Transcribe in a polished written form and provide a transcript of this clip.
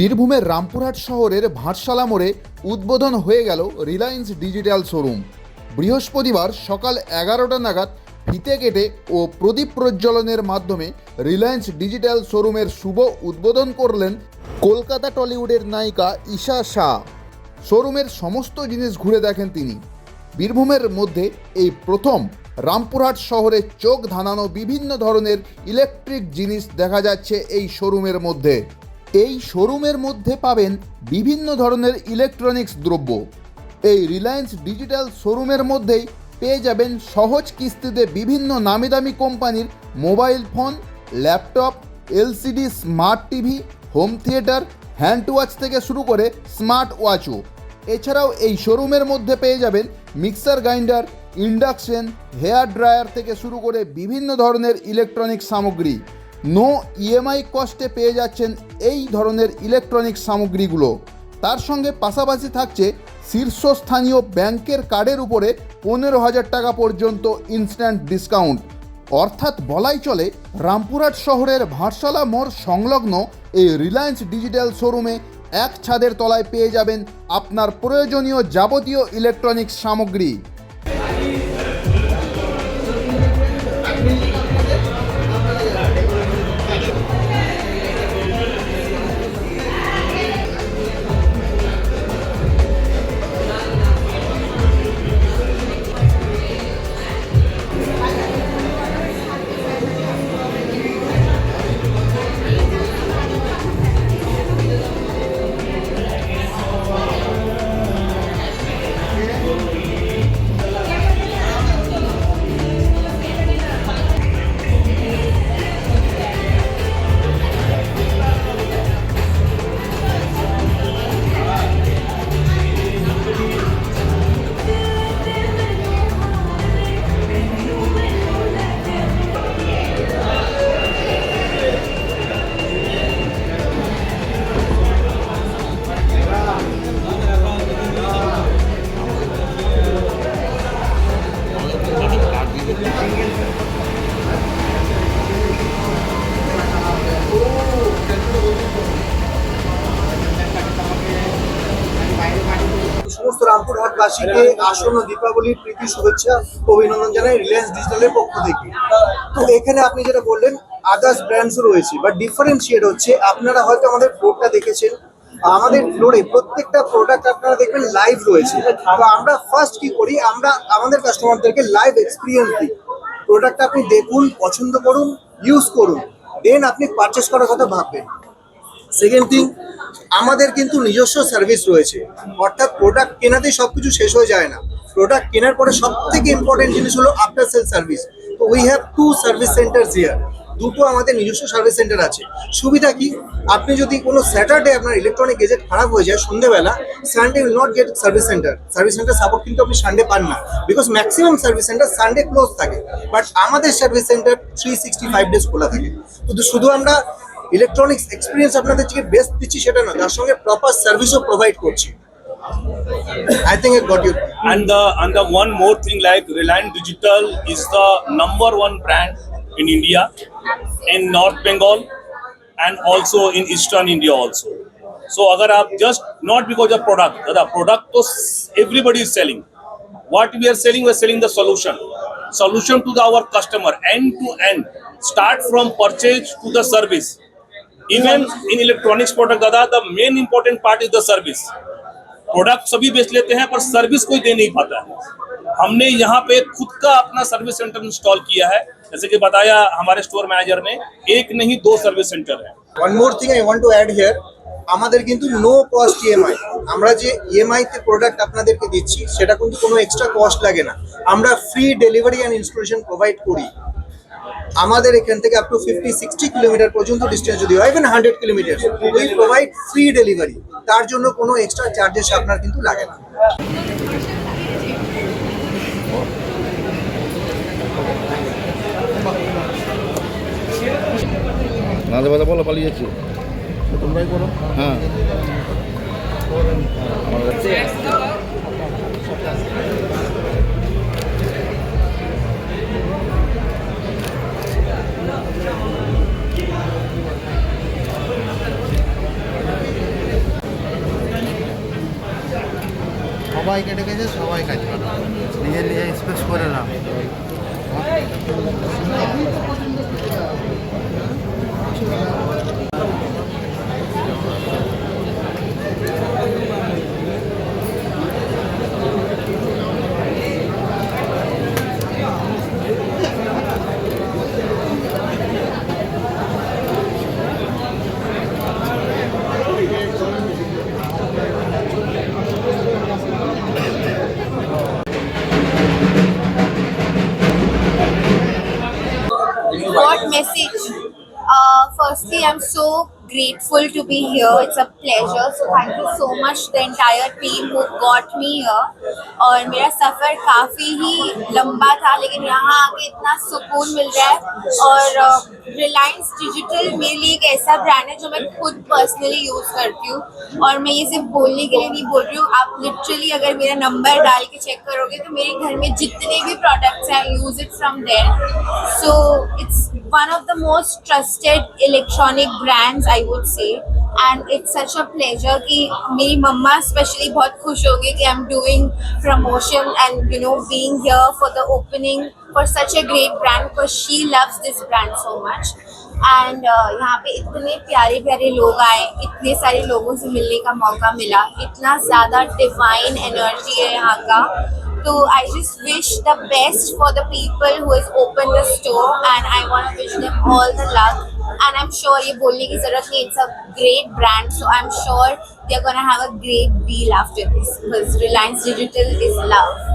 বীরভূমের রামপুরহাট শহরের ভাটশালা মোড়ে উদ্বোধন হয়ে গেল রিলায়েন্স ডিজিটাল শোরুম। বৃহস্পতিবার সকাল 11টা নাগাদ ফিতে কেটে ও প্রদীপ প্রজ্বলনের মাধ্যমে রিলায়েন্স ডিজিটাল শোরুমের শুভ উদ্বোধন করলেন কলকাতা টলিউডের নায়িকা ঈশা শাহ। শোরুমের সমস্ত জিনিস ঘুরে দেখেন তিনি। বীরভূমের মধ্যে এই প্রথম রামপুরহাট শহরে চোখ ধাঁধানো বিভিন্ন ধরনের ইলেকট্রিক জিনিস দেখা যাচ্ছে এই শোরুমের মধ্যে। এই শোরুমের মধ্যে পাবেন বিভিন্ন ধরনের ইলেকট্রনিক্স দ্রব্য। এই রিলায়েন্স ডিজিটাল শোরুমের মধ্যেই পেয়ে যাবেন সহজ কিস্তিতে বিভিন্ন নামি দামি কোম্পানির mobile phone, laptop, LCD smart TV, home theatre, hand watch থেকে শুরু করে স্মার্ট ওয়াচও। এছাড়াও এই শোরুমের মধ্যে পেয়ে যাবেন mixer grinder, induction, hair dryer থেকে শুরু করে বিভিন্ন ধরনের ইলেকট্রনিক্স সামগ্রী। নো ইএমআই কস্টে পেয়ে যাচ্ছেন এই ধরনের ইলেকট্রনিক্স সামগ্রীগুলো। তার সঙ্গে পাশাপাশি থাকছে শীর্ষস্থানীয় ব্যাংকের কার্ডের উপরে 15,000 টাকা পর্যন্ত ইনস্ট্যান্ট ডিসকাউন্ট। অর্থাৎ বলাই চলে রামপুরহাট শহরের ভাটশালা মোড় সংলগ্ন এই রিলায়েন্স ডিজিটাল শোরুমে এক ছাদের তলায় পেয়ে যাবেন আপনার প্রয়োজনীয় যাবতীয় ইলেকট্রনিক্স সামগ্রী। সমস্ত রামপুরহাটবাসীকে আসন্ন দীপাবলির প্রীতি শুভেচ্ছা অভিনন্দন জানাই রিলায়েন্স ডিজিটালের পক্ষ থেকে। তো এখানে আপনি যেটা বললেন আদার্স ব্র্যান্ডসও রয়েছে, বাট ডিফারেন্সিয়েট হচ্ছে আপনারা হয়তো আমাদের ফ্লোরটা দেখেছেন, আমাদের ফ্লোরে প্রত্যেকটা প্রোডাক্ট আপনারা দেখবেন লাইভ রয়েছে। তো আমরা ফার্স্ট কি করি, আমরা আমাদের কাস্টমারদেরকে লাইভ এক্সপিরিয়েন্স দিই। প্রোডাক্টটা আপনি দেখুন, পছন্দ করুন, ইউজ করুন, দেন আপনি পারচেস করার কথা ভাববেন। সেকেন্ড থিং, আমাদের কিন্তু নিজস্ব সার্ভিস রয়েছে, অর্থাৎ প্রোডাক্ট কেনাতেই সবকিছু শেষ হয়ে যায় না। প্রোডাক্ট কেনার পরে সব থেকে ইম্পর্টেন্ট জিনিস হলো আফটার সেল সার্ভিস। তো we have 2 service centre here. দুটো আমাদের নিজস্ব সার্ভিস সেন্টার আছে। সুবিধা কি, আপনি যদি কোনো স্যাটারডে আপনার ইলেকট্রনিক গেজেট খারাপ হয়ে যায় সন্ধ্যেবেলা, Sunday will not get service centre. Service centre support কিন্তু আপনি সানডে পান না, because maximum service centre Sunday close থাকে, বাট আমাদের সার্ভিস সেন্টার 365 ডেজ খোলা থাকে। তো শুধু আমরা ইলেকট্রনিক্স এক্সপিরিয়েন্স আপনাদের থেকে বেস্ট দিচ্ছি সেটা না, তার সঙ্গে প্রপার সার্ভিসও প্রোভাইড করছি। I think I got you. And the one more thing, like Reliance Digital is the #1 brand in India, in North Bengal, and also in Eastern India also. So agar aap just not because of product, the product to everybody is selling. What we are selling the solution to our customer end to end, start from purchase to the service. Even in electronics product, Dada, the main important part is the service. Product सभी बेच लेते हैं पर service कोई दे नहीं पाता है। हमने यहाँ पे खुद का अपना सर्विस सेंटर इंस्टॉल किया है, जैसे कि बताया हमारे स्टोर मैनेजर ने, एक नहीं 2 सर्विस सेंटर है। One more thing I want to add here, আমাদের কিন্তু নো কস্ট ইএমআই। আমরা যে ইএমআই তে প্রোডাক্ট আপনাদেরকে দিচ্ছি সেটা কিন্তু কোনো এক্সট্রা কস্ট লাগে না। আমরা free delivery and installation provide করি। আমাদের এখান থেকে আপ টু 50-60 কিলোমিটার পর্যন্ত ডিস্টেন্স যদি হয়, even 100 kilometre, we provide free delivery. তার জন্য কোনো এক্সট্রা চার্জেস আপনার কিন্তু লাগে না। নাজে বাজা বলো, পালিয়ে যাচ্ছি, তোমরাই করো। হ্যাঁ, আমার কাছে মার্কেটে গেছে সবাই কাজ করে নিজে নিজে স্পেস করে না What message? Firstly, I'm so grateful to be here. It's a pleasure. So thank you so much the entire team who got me here. और मेरा सफ़र काफ़ी ही लंबा था लेकिन यहाँ आके इतना सुकून मिल रहा है और रिलायंस डिजिटल मेरे लिए एक ऐसा ब्रांड है जो मैं खुद पर्सनली यूज़ करती हूँ और मैं ये सिर्फ बोलने के लिए नहीं बोल रही हूँ. आप लिटरली अगर मेरा नंबर डाल के चेक करोगे तो मेरे घर में जितने भी प्रोडक्ट्स हैं I use it from there. So it's one of the most trusted electronic brands I would say and it's such a pleasure कि मेरी मम्मा especially बहुत खुश होगी कि I'm doing promotion and you know being here for the opening for such a great brand because she loves this brand so much and यहाँ पे इतने प्यारे प्यारे लोग आए इतने सारे लोगों से मिलने का मौका मिला इतना ज़्यादा डिवाइन एनर्जी है यहाँ का. So I just wish the best for the people who has opened the store and I want to wish them all the luck and I'm sure ये बोलने की ज़रूरत नहीं it's a great brand so I'm sure they're gonna have a great deal after this because Reliance Digital is love.